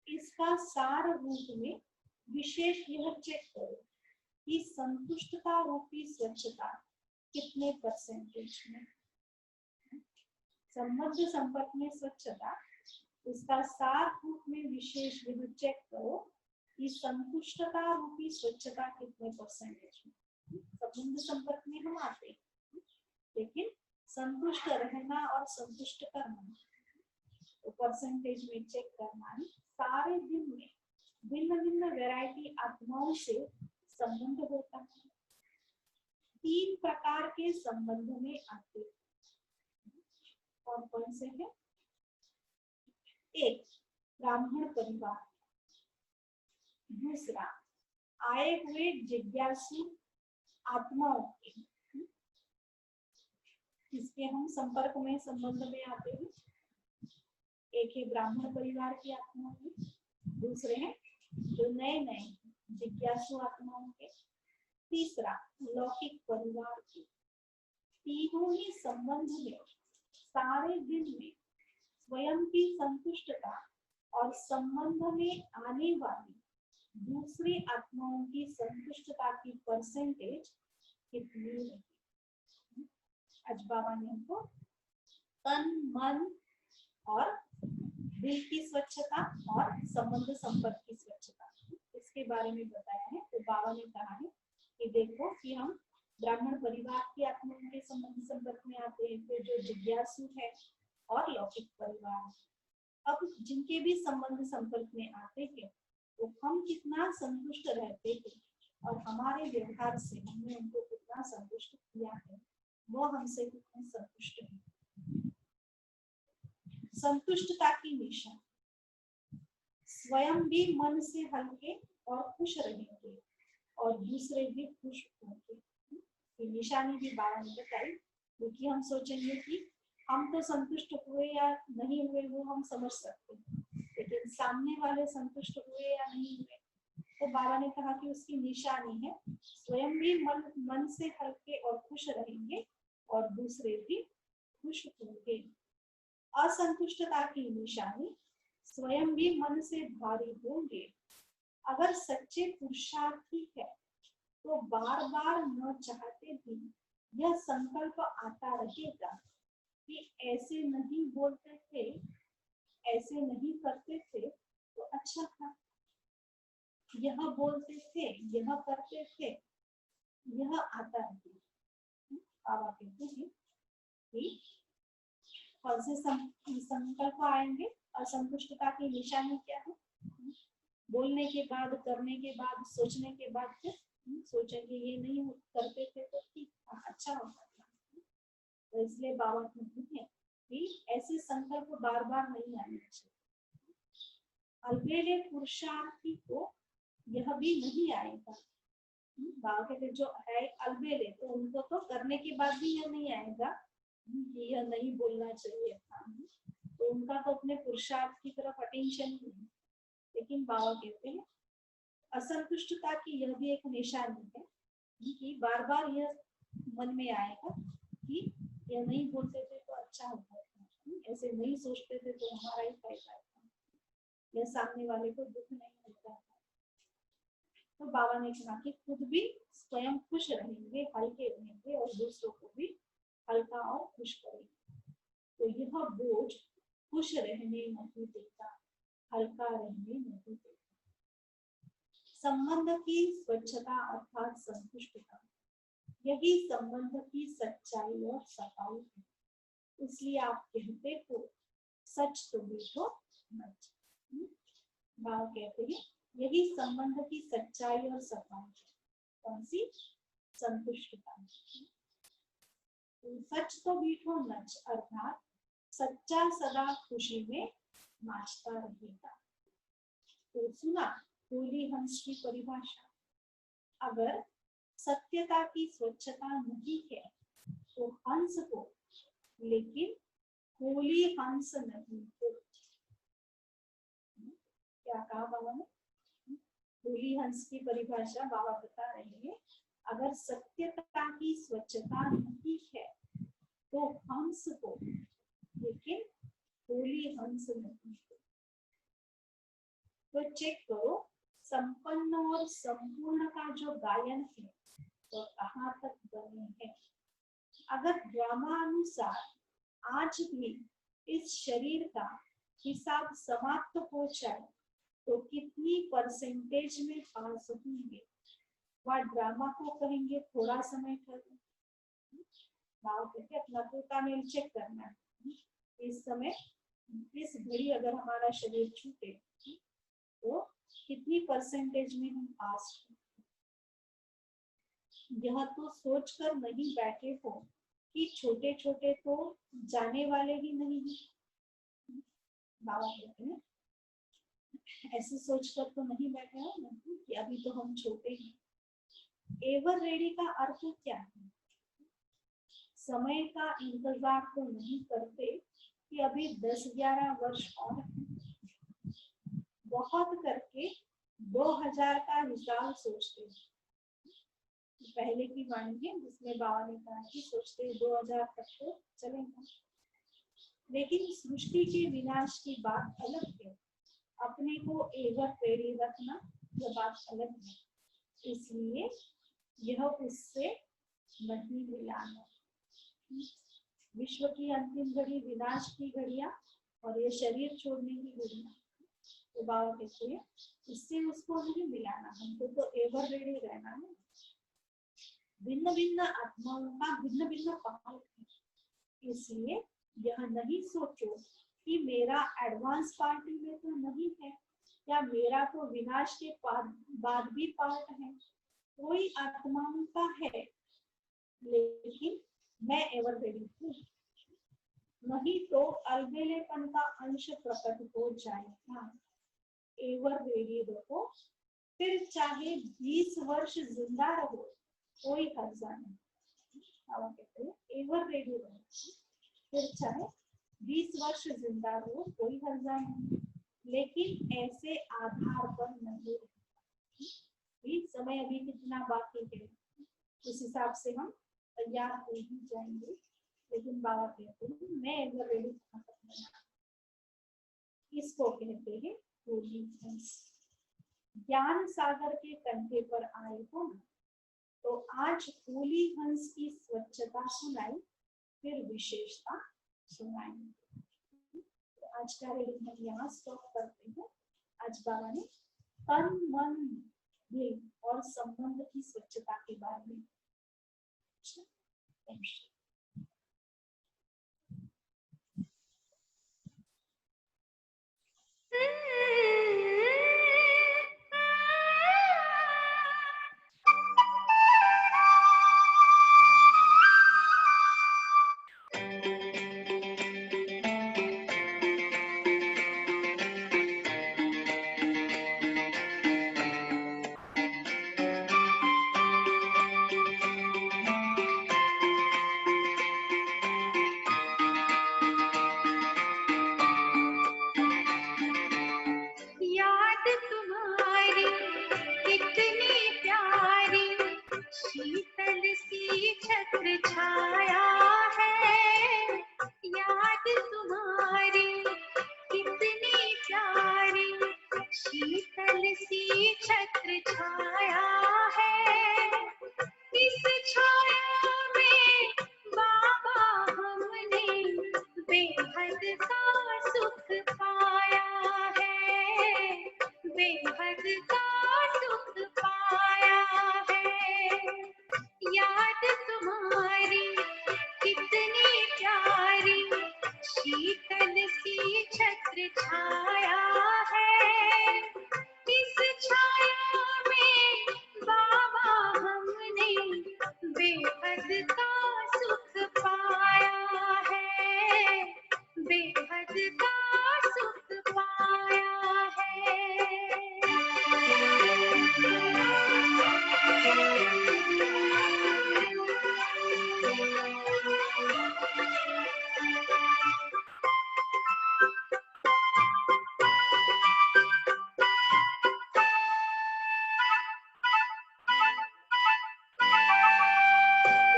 इसका सार रूप में विशेष यह चेक करो कि संतुष्टता रूपी स्वच्छता कितने परसेंटेज में। संबंध संपर्क में स्वच्छता, इसका सार रूप में विशेष यह चेक करो कि संतुष्टता रूपी स्वच्छता कितने परसेंटेज में। संबंध संपर्क में हम आते हैं, लेकिन संतुष्ट रहना और संतुष्ट करना तो परसेंटेज में चेक करना है। सारे दिन में भिन्न भिन्न वैरायटी आत्माओं से संबंध होता है। 3 प्रकार के संबंध में आते हैं। कौन कौन से हैं? एक, ब्राह्मण परिवार। दूसरा, आए हुए जिज्ञासु आत्माओं के, इसके हम संपर्क में संबंध में आते हैं। एक है ब्राह्मण परिवार की आत्माओं के, दूसरे हैं जो नए नए जिज्ञासु आत्माओं के, तीसरा लौकिक परिवार के। तीनों ही संबंध में सारे दिन में स्वयं की संतुष्टता और संबंध में आने वाली दूसरी आत्माओं की संतुष्टता की परसेंटेज कितनी है? आज बाबा ने हमको तन, मन और दिल की स्वच्छता और संबंध संपर्क की स्वच्छता इसके बारे में बताया है। तो बाबा ने कहा है कि देखो कि हम ब्राह्मण परिवार की आत्माओं के संबंध संपर्क में आते हैं, फिर जो जिज्ञासु है और लौकिक परिवार। अब जिनके भी संबंध संपर्क में आते हैं तो हम कितना संतुष्ट रहते हैं और हमारे व्यवहार से हमने उनको कितना संतुष्ट किया है, वो हमसे कितने संतुष्ट है। संतुष्टता की निशानी, स्वयं भी मन से हल्के और खुश रहेंगे और दूसरे भी खुश होंगे। ये निशानी भी बाबा ने बताई, क्योंकि हम सोचेंगे कि हम तो संतुष्ट हुए या नहीं हुए वो हम समझ सकते हैं, लेकिन सामने वाले संतुष्ट हुए या नहीं हुए तो बाबा ने कहा कि उसकी निशानी है स्वयं भी मन से हल्के और खुश रहेंगे और दूसरे भी खुश होंगे। असंतुष्टता की निशानी, स्वयं भी मन से भारी होंगे। अगर सच्चे पुरुषार्थी है तो बार बार न चाहते भी यह संकल्प आता रहेगा कि ऐसे नहीं बोलते थे, ऐसे नहीं करते थे तो अच्छा था, यह बोलते थे, यह करते थे, यह आता रहेगा। बाबा कहते हैं कि कौन से संकल्प आएंगे? असंतुष्टता की निशानी क्या है? बोलने के बाद, करने के बाद, सोचने के बाद फिर सोचेंगे ये नहीं करते थे तो ठीक था, अच्छा होता था। तो इसलिए बाबा कहते हैं कि ऐसे संकल्प बार बार नहीं आने चाहिए। अल्पेले पुरुषार्थी को यह भी नहीं आएगा बाबा कहते जो है अलबेले, तो उनको तो करने के बाद भी यह नहीं आएगा कि यह नहीं बोलना चाहिए था, तो उनका तो अपने पुरुषार्थ की तरफ अटेंशन ही है। लेकिन बाबा कहते हैं असंतुष्टता की यह भी एक निशानी है कि बार बार यह मन में आएगा कि यह नहीं बोलते थे तो अच्छा होता था, ऐसे नहीं सोचते थे तो हमारा ही फायदा था, यह सामने वाले को दुख नहीं मिलता था। तो बाबा ने कहा कि खुद भी स्वयं खुश रहेंगे, हल्के रहेंगे और दूसरों को भी हल्का और खुश करेंगे। तो यह बोझ खुश रहने नहीं देता, हल्का रहने नहीं देता। संबंध की स्वच्छता अर्थात संतुष्टता, यही संबंध की सच्चाई और सफाई है। इसलिए आप कहते हो सच तो बोलो मत। बाबा कहते हैं यही संबंध की सच्चाई और सफाई है। कौन सी? संतुष्टता। सच तो मीठो नच अर्थात सच्चा सदा खुशी में नाचता रहेगा। तो सुना होली हंस की परिभाषा, अगर सत्यता की स्वच्छता नहीं है तो हंस को, लेकिन होली हंस नहीं हो। क्या कहा बाबा ने? होली हंस की परिभाषा बाबा बता रहे हैं, अगर सत्यता की स्वच्छता नहीं है तो हंस को, लेकिन होली हंस नहीं हो। तो चेक करो संपन्न और संपूर्ण का जो गायन है तो कहाँ तक बने हैं। अगर ड्रामानुसार आज भी इस शरीर का हिसाब समाप्त हो जाए तो कितनी परसेंटेज में पास होंगे? वह ड्रामा को कहेंगे थोड़ा समय ठहरो, अपना टोटा मेल चेक करना है। इस समय इस घड़ी अगर हमारा शरीर छूटे तो कितनी परसेंटेज में हम पास हो? यह तो सोचकर नहीं बैठे हो कि छोटे छोटे तो जाने वाले ही नहीं है। बाबा कहते हैं ऐसे सोचकर तो नहीं बैठे हो ना कि अभी तो हम छोटे हैं। एवर रेडी का अर्थ क्या है? समय का इंतजार तो नहीं करते कि अभी 10-11 वर्ष और बहुत करके 2000 का हिसाब सोचते हैं। पहले की वाणी है जिसमें बाबा ने कहा कि सोचते 2000 तक तो चलेगा, लेकिन सृष्टि के विनाश की बात अलग है, अपने को एवर रेडी रखना यह बात अलग है। इसलिए यह उससे नहीं मिलाना। विश्व की अंतिम घड़ी विनाश की घड़ियां और ये शरीर छोड़ने की घड़ियां, तो बाबा कहते हैं इससे उसको नहीं मिलाना, हमको तो एवर रेडी रहना है। भिन्न भिन्न आत्माओं का भिन्न भिन्न पार्ट है, इसलिए यह नहीं सोचो कि मेरा एडवांस पार्टी में तो नहीं है या मेरा तो विनाश के बाद भी पार्ट है। कोई आत्माओं का है लेकिन मैं एवर रेडी हूँ, नहीं तो अलबेलेपन का अंश प्रकट हो जाएगा। एवर रेडी रहो, फिर चाहे 20 वर्ष जिंदा रहो कोई हर्जा नहीं। कहते हैं एवर रेडी रहो, फिर चाहे 20 वर्ष जिंदा रहो कोई हर्जा नहीं, लेकिन ऐसे आधार पर नहीं रहना। समय अभी कितना बाकी है उस हिसाब से हम तैयार हो ही जाएंगे। लेकिन बाबा कहते हैं मैं एवर रेडी कहाँ तक बना, इसको कहते हैं होली हंस। ज्ञान सागर के कंधे पर आए हो ना, तो आज होली हंस की स्वच्छता सुनाई, फिर विशेषता सुनाएंगे। तो आज का रीडिंग हम यहाँ स्टॉप करते हैं। आज बाबा ने तन मन धन और संबंध की स्वच्छता के बारे में छत्र छाया है, याद तुम्हारी कितनी प्यारी, शीतल सी छत्र छाया है। इस छाया में बाबा हमने बेहद का सुख पाया है, बेहद का सुख पाया है। याद तुम्हारी कितनी प्यारी, शीतल सी छत्र छाया है। इस छाया में बाबा हमने बेहद का सुख पाया है, बेहद का सुख पाया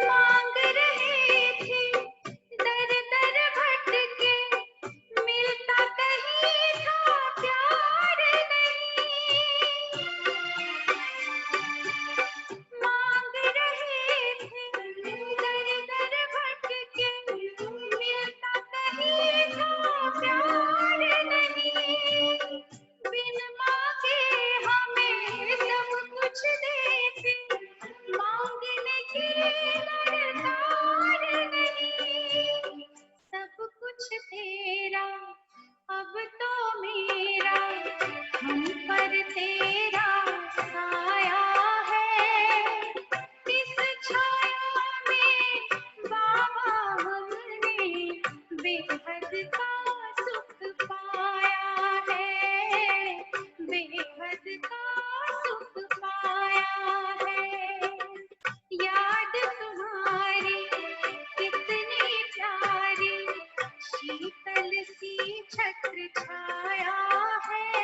मांग रहे थे दर दर भटके, मिलता कहीं था प्यार नहीं। मांग रहे थे दर दर भटके, मिलता कहीं था प्यार नहीं। बिन मांगे हमें सब कुछ देते, मांगने की ललकार नहीं। सब कुछ तेरा अब तो मेरा, हम पर तेरा साया है। इस छाया में बाबा हमने बेहद का सुख पाया है, बेहद का सुख पाया है। याद तुम्हारी कितनी प्यारी, शीतल सी छत्र छाया है।